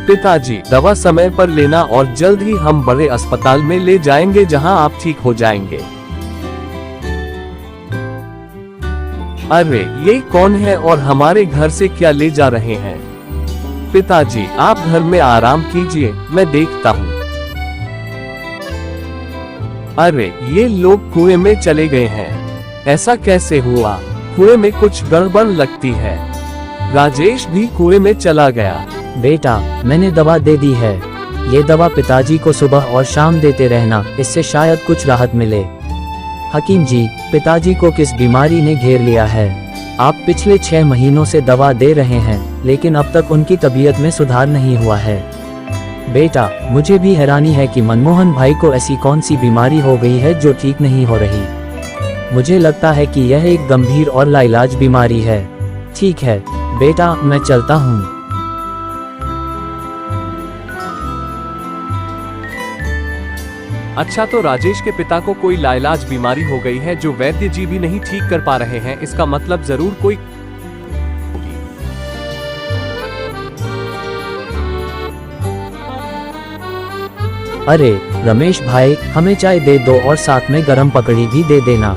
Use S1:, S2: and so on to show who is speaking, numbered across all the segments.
S1: पिताजी, दवा समय पर लेना और जल्द ही हम बड़े अस्पताल में ले जाएंगे जहां आप ठीक हो जाएंगे। अरे ये कौन है और हमारे घर से क्या ले जा रहे हैं? पिताजी, आप घर में आराम कीजिए, मैं देखता हूँ। अरे ये लोग कुएं में चले गए हैं, ऐसा कैसे हुआ? कुएं में कुछ गड़बड़ लगती है। राजेश भी कुएं में चला गया।
S2: बेटा, मैंने दवा दे दी है। ये दवा पिताजी को सुबह और शाम देते रहना, इससे शायद कुछ राहत मिले। हकीम जी, पिताजी को किस बीमारी ने घेर लिया है? आप पिछले 6 महीनों से दवा दे रहे हैं, लेकिन अब तक उनकी तबीयत में सुधार नहीं हुआ है। बेटा, मुझे भी हैरानी है कि मनमोहन भाई को ऐसी कौन सी बीमारी हो गई है जो ठीक नहीं हो रही। मुझे लगता है कि यह एक गंभीर और लाइलाज बीमारी है। ठीक है बेटा, मैं चलता हूँ।
S1: अच्छा, तो राजेश के पिता को कोई लाइलाज बीमारी हो गई है जो वैद्य जी भी नहीं ठीक कर पा रहे हैं। इसका मतलब जरूर कोई।
S2: अरे रमेश भाई, हमें चाय दे दो और साथ में गरम पकड़ी भी दे देना।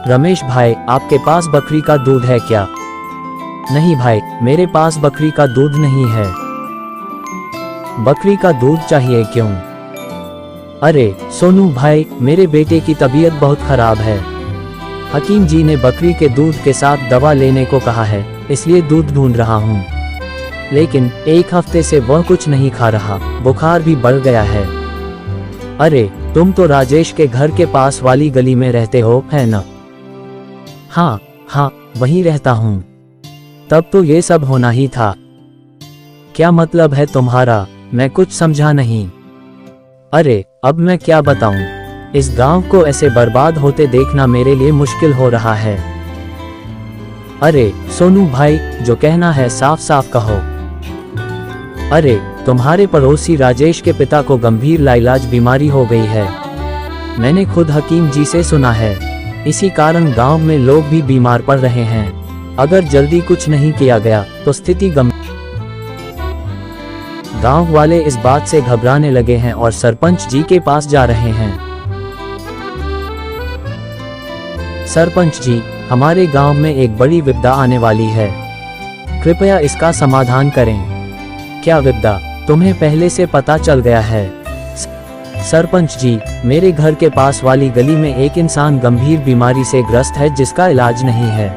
S2: रमेश भाई, आपके पास बकरी का दूध है क्या? नहीं भाई, मेरे पास बकरी का दूध नहीं है। बकरी का दूध चाहिए क्यों? अरे सोनू भाई, मेरे बेटे की तबीयत बहुत खराब है। हकीम जी ने बकरी के दूध के साथ दवा लेने को कहा है, इसलिए दूध ढूंढ रहा हूँ। लेकिन 1 हफ्ते से वह कुछ नहीं खा रहा, बुखार भी बढ़ गया है। अरे तुम तो राजेश के घर के पास वाली गली में रहते हो, है ना? हाँ, वहीं रहता हूँ। तब तो ये सब होना ही था। क्या मतलब है तुम्हारा? मैं कुछ समझा नहीं। अरे अब मैं क्या बताऊं? इस गांव को ऐसे बर्बाद होते देखना मेरे लिए मुश्किल हो रहा है। अरे सोनू भाई, जो कहना है साफ साफ कहो। अरे तुम्हारे पड़ोसी राजेश के पिता को गंभीर लाइलाज बीमारी हो गई है। मैंने खुद हकीम जी से सुना है। इसी कारण गांव में लोग भी बीमार पड़ रहे हैं। अगर जल्दी कुछ नहीं किया गया तो स्थिति गंभीर। गांव वाले इस बात से घबराने लगे हैं और सरपंच जी के पास जा रहे हैं। सरपंच जी, हमारे गांव में एक बड़ी विपदा आने वाली है, कृपया इसका समाधान करें। क्या विपदा? तुम्हें पहले से पता चल गया है? सरपंच जी, मेरे घर के पास वाली गली में एक इंसान गंभीर बीमारी से ग्रस्त है जिसका इलाज नहीं है।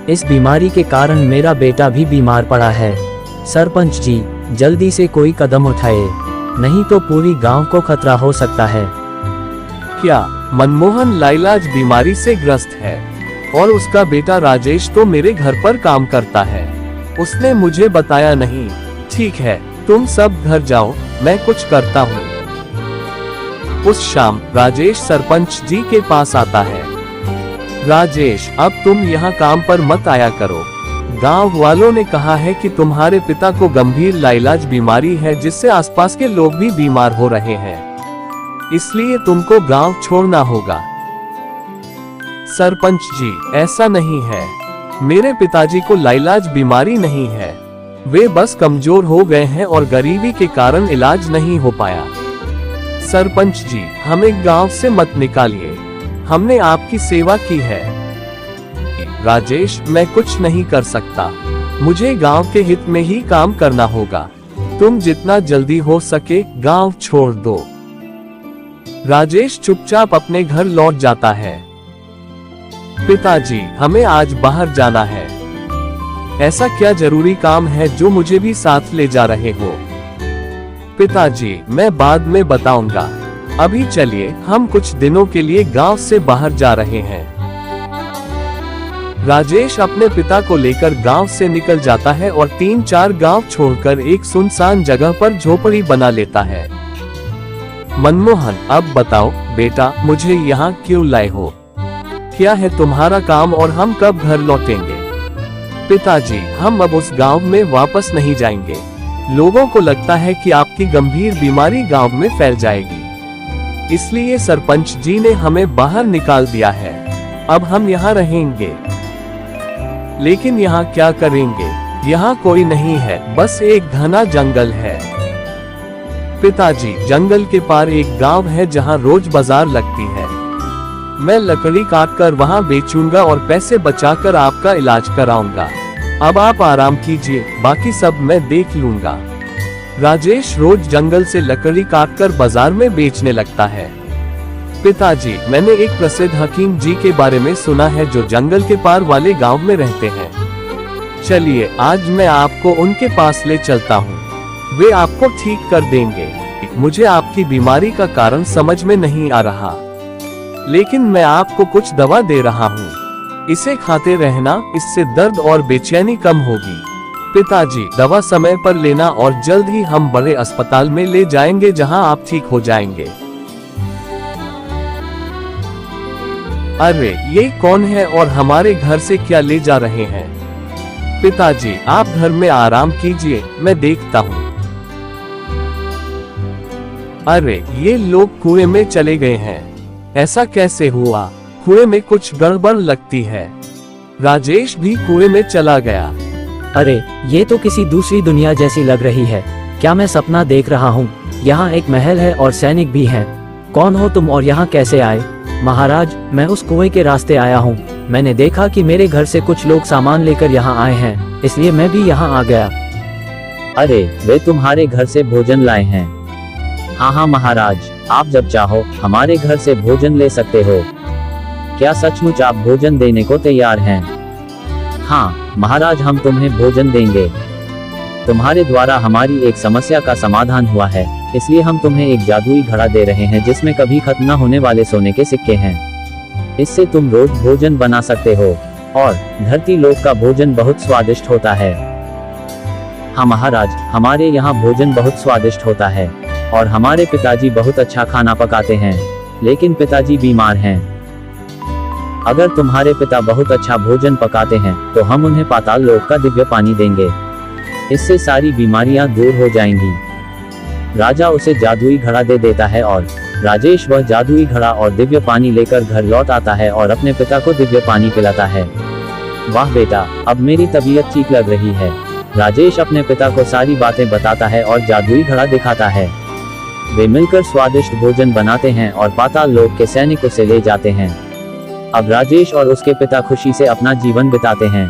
S2: इस बीमारी के कारण मेरा बेटा भी बीमार पड़ा है। सरपंच जी, जल्दी से कोई कदम उठाए, नहीं तो पूरी गांव को खतरा हो सकता है।
S1: क्या मनमोहन लाइलाज बीमारी से ग्रस्त है? और उसका बेटा राजेश तो मेरे घर पर काम करता है, उसने मुझे बताया नहीं। ठीक है, तुम सब घर जाओ, मैं कुछ करता हूँ। उस शाम राजेश सरपंच जी के पास आता है। राजेश, अब तुम यहाँ काम पर मत आया करो। गांव वालों ने कहा है कि तुम्हारे पिता को गंभीर लाइलाज बीमारी है जिससे आसपास के लोग भी बीमार हो रहे हैं, इसलिए तुमको गांव छोड़ना होगा। सरपंच जी, ऐसा नहीं है, मेरे पिताजी को लाइलाज बीमारी नहीं है, वे बस कमजोर हो गए हैं और गरीबी के कारण इलाज नहीं हो पाया। सरपंच जी, हमें गांव से मत निकालिए, हमने आपकी सेवा की है। राजेश, मैं कुछ नहीं कर सकता, मुझे गांव के हित में ही काम करना होगा। तुम जितना जल्दी हो सके गांव छोड़ दो। राजेश चुपचाप अपने घर लौट जाता है। पिताजी, हमें आज बाहर जाना है। ऐसा क्या जरूरी काम है जो मुझे भी साथ ले जा रहे हो? पिताजी, मैं बाद में बताऊंगा, अभी चलिए, हम कुछ दिनों के लिए गांव से बाहर जा रहे हैं। राजेश अपने पिता को लेकर गांव से निकल जाता है और 3-4 गांव छोड़कर एक सुनसान जगह पर झोपड़ी बना लेता है। मनमोहन, अब बताओ बेटा, मुझे यहाँ क्यों लाए हो? क्या है तुम्हारा काम और हम कब घर लौटेंगे? पिताजी, हम अब उस गांव में वापस नहीं जाएंगे। लोगों को लगता है कि आपकी गंभीर बीमारी गांव में फैल जाएगी, इसलिए सरपंच जी ने हमें बाहर निकाल दिया है। अब हम यहाँ रहेंगे। लेकिन यहाँ क्या करेंगे? यहाँ कोई नहीं है, बस एक घना जंगल है। पिताजी, जंगल के पार एक गांव है जहाँ रोज बाजार लगती है। मैं लकड़ी काटकर वहाँ बेचूंगा और पैसे बचाकर आपका इलाज कराऊंगा। अब आप आराम कीजिए, बाकी सब मैं देख लूंगा। राजेश रोज जंगल से लकड़ी काटकर बाजार में बेचने लगता है। पिताजी, मैंने एक प्रसिद्ध हकीम जी के बारे में सुना है जो जंगल के पार वाले गांव में रहते हैं। चलिए, आज मैं आपको उनके पास ले चलता हूँ। वे आपको ठीक कर देंगे। मुझे आपकी बीमारी का कारण समझ में नहीं आ रहा, लेकिन मैं आपको कुछ दवा दे रहा हूँ। इसे खाते रहना, इससे दर्द और बेचैनी कम होगी। पिताजी, दवा समय पर लेना और जल्द ही हम बड़े अस्पताल में ले जाएंगे जहां आप ठीक हो जाएंगे। अरे, ये कौन है और हमारे घर से क्या ले जा रहे हैं? पिताजी, आप घर में आराम कीजिए, मैं देखता हूँ। अरे, ये लोग कुएं में चले गए हैं। ऐसा कैसे हुआ? कुएं में कुछ गड़बड़ लगती है। राजेश भी कुएं में चला गया।
S2: अरे, ये तो किसी दूसरी दुनिया जैसी लग रही है। क्या मैं सपना देख रहा हूँ? यहाँ एक महल है और सैनिक भी हैं। कौन हो तुम और यहाँ कैसे आए? महाराज, मैं उस कुएं के रास्ते आया हूँ। मैंने देखा कि मेरे घर से कुछ लोग सामान लेकर यहाँ आए हैं, इसलिए मैं भी यहाँ आ गया। अरे, वे तुम्हारे घर से भोजन लाए हैं? हाँ हाँ महाराज, आप जब चाहो हमारे घर से भोजन ले सकते हो। क्या सचमुच आप भोजन देने को तैयार हैं? हाँ महाराज, हम तुम्हें भोजन देंगे। तुम्हारे द्वारा हमारी एक समस्या का समाधान हुआ है, इसलिए हम तुम्हें एक जादुई घड़ा दे रहे हैं जिसमें कभी खत्म न होने वाले सोने के सिक्के हैं। इससे तुम रोज भोजन बना सकते हो और धरती लोक का भोजन बहुत स्वादिष्ट होता है। हाँ महाराज, हमारे यहाँ भोजन बहुत स्वादिष्ट होता है और हमारे पिताजी बहुत अच्छा खाना पकाते हैं, लेकिन पिताजी बीमार हैं। अगर तुम्हारे पिता बहुत अच्छा भोजन पकाते हैं तो हम उन्हें पाताल लोक का दिव्य पानी देंगे। इससे सारी बीमारियां दूर हो जाएंगी। राजा उसे जादुई घड़ा दे देता है और राजेश वह जादुई घड़ा और दिव्य पानी लेकर घर लौट आता है और अपने पिता को दिव्य पानी पिलाता है। वाह बेटा, अब मेरी तबीयत ठीक लग रही है। राजेश अपने पिता को सारी बातें बताता है और जादुई घड़ा दिखाता है। वे मिलकर स्वादिष्ट भोजन बनाते हैं और पाताल लोक के सैनिक उसे ले जाते हैं। अब राजेश और उसके पिता खुशी से अपना जीवन बिताते हैं।